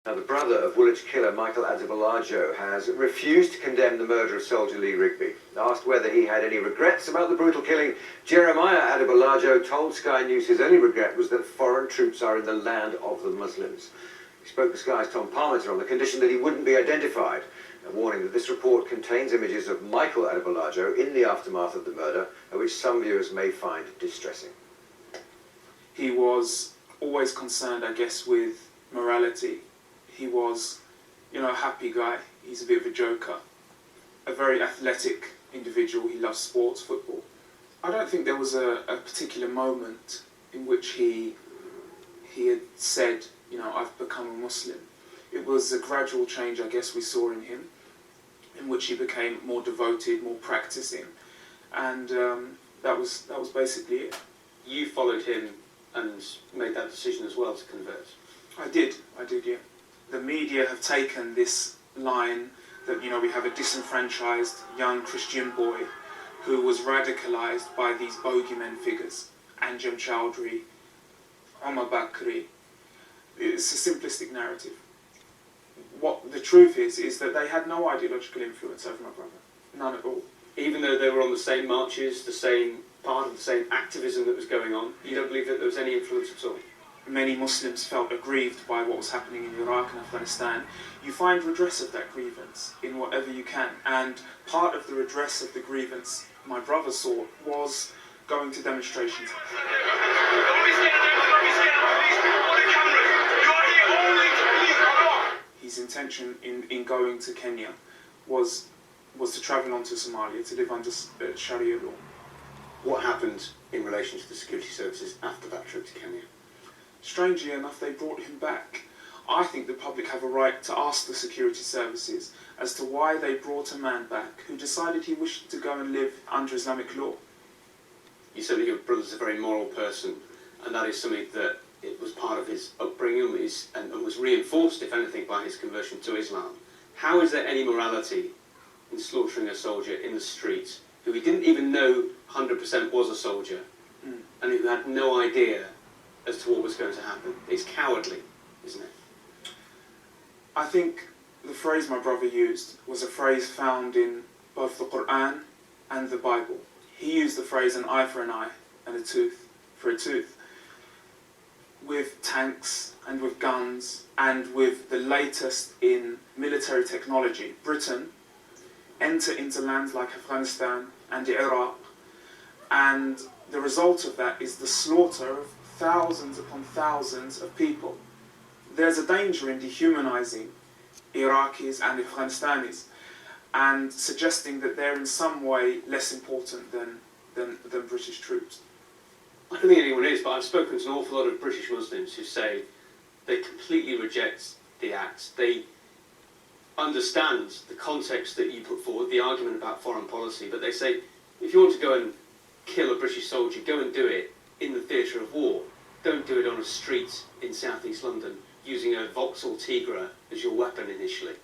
Now, the brother of Woolwich killer Michael Adebolajo has refused to condemn the murder of soldier Lee Rigby. Asked whether he had any regrets about the brutal killing, Jeremiah Adebolajo told Sky News his only regret was that foreign troops are in the land of the Muslims. He spoke to Sky's Tom Palmer on the condition that he wouldn't be identified, a warning that this report contains images of Michael Adebolajo in the aftermath of the murder, which some viewers may find distressing. He was always concerned, I guess, with morality. He was, a happy guy. He's a bit of a joker. A very athletic individual. He loves sports, football. I don't think there was a particular moment in which he had said, I've become a Muslim. It was a gradual change, I guess, we saw in him, in which he became more devoted, more practicing. And that was basically it. You followed him and made that decision as well to convert? I did, yeah. The media have taken this line that, we have a disenfranchised young Christian boy who was radicalized by these bogeyman figures, Anjem Chowdhury, Omar Bakri. It's a simplistic narrative. What the truth is that they had no ideological influence over my brother. None at all. Even though they were on the same marches, the same part of the same activism that was going on, you don't believe that there was any influence at all? Many Muslims felt aggrieved by what was happening in Iraq and Afghanistan. You find redress of that grievance in whatever you can. And part of the redress of the grievance my brother saw was going to demonstrations. His intention in going to Kenya was to travel on to Somalia to live under Sharia law. What happened in relation to the security services after that trip to Kenya? Strangely enough, they brought him back. I think the public have a right to ask the security services as to why they brought a man back who decided he wished to go and live under Islamic law. You said that your brother's a very moral person, and that is something that it was part of his upbringing and was reinforced, if anything, by his conversion to Islam. How is there any morality in slaughtering a soldier in the street who he didn't even know 100% was a soldier and who had no idea as to what was going to happen? It's cowardly, isn't it? I think the phrase my brother used was a phrase found in both the Quran and the Bible. He used the phrase an eye for an eye and a tooth for a tooth. With tanks and with guns and with the latest in military technology, Britain enter into lands like Afghanistan and Iraq, and the result of that is the slaughter of thousands upon thousands of people. There's a danger in dehumanizing Iraqis and Afghanistanis and suggesting that they're in some way less important than British troops. I don't think anyone is, but I've spoken to an awful lot of British Muslims who say they completely reject the act. They understand the context that you put forward, the argument about foreign policy, but they say, if you want to go and kill a British soldier, go and do it in the theatre of war. Don't do it on a street in southeast London using a Vauxhall Tigra as your weapon initially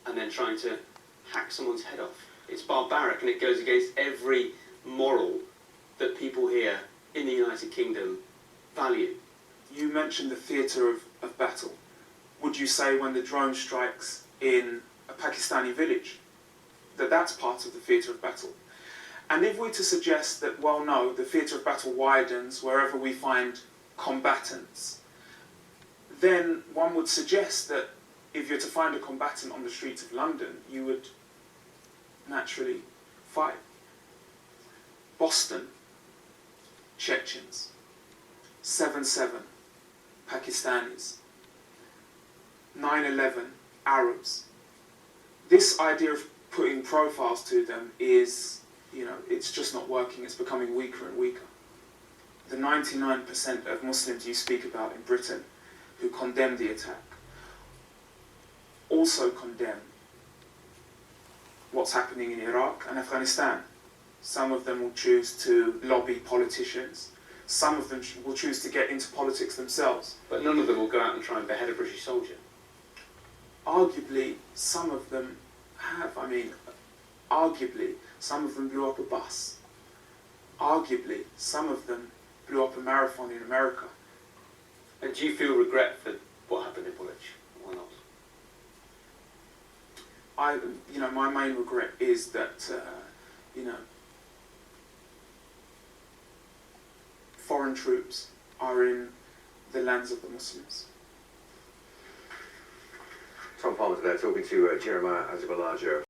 and then trying to hack someone's head off. It's barbaric, and it goes against every moral that people here in the United Kingdom value. You mentioned the theatre of battle. Would you say when the drone strikes in a Pakistani village that that's part of the theatre of battle? And if we're to suggest that, well, no, the theatre of battle widens wherever we find combatants, then one would suggest that if you're to find a combatant on the streets of London, you would naturally fight. Boston, Chechens, 7/7, Pakistanis, 9/11, Arabs. This idea of putting profiles to them is, it's just not working. It's becoming weaker and weaker. The 99% of Muslims you speak about in Britain who condemn the attack also condemn what's happening in Iraq and Afghanistan. Some of them will choose to lobby politicians. Some of them will choose to get into politics themselves. But none of them will go out and try and behead a British soldier. Arguably, some of them have. Arguably, some of them blew up a bus. Arguably, some of them blew up a marathon in America. And do you feel regret for what happened in Woolwich, or not? my main regret is that, foreign troops are in the lands of the Muslims. Tom Palmer there talking to Jeremiah Adebolajo.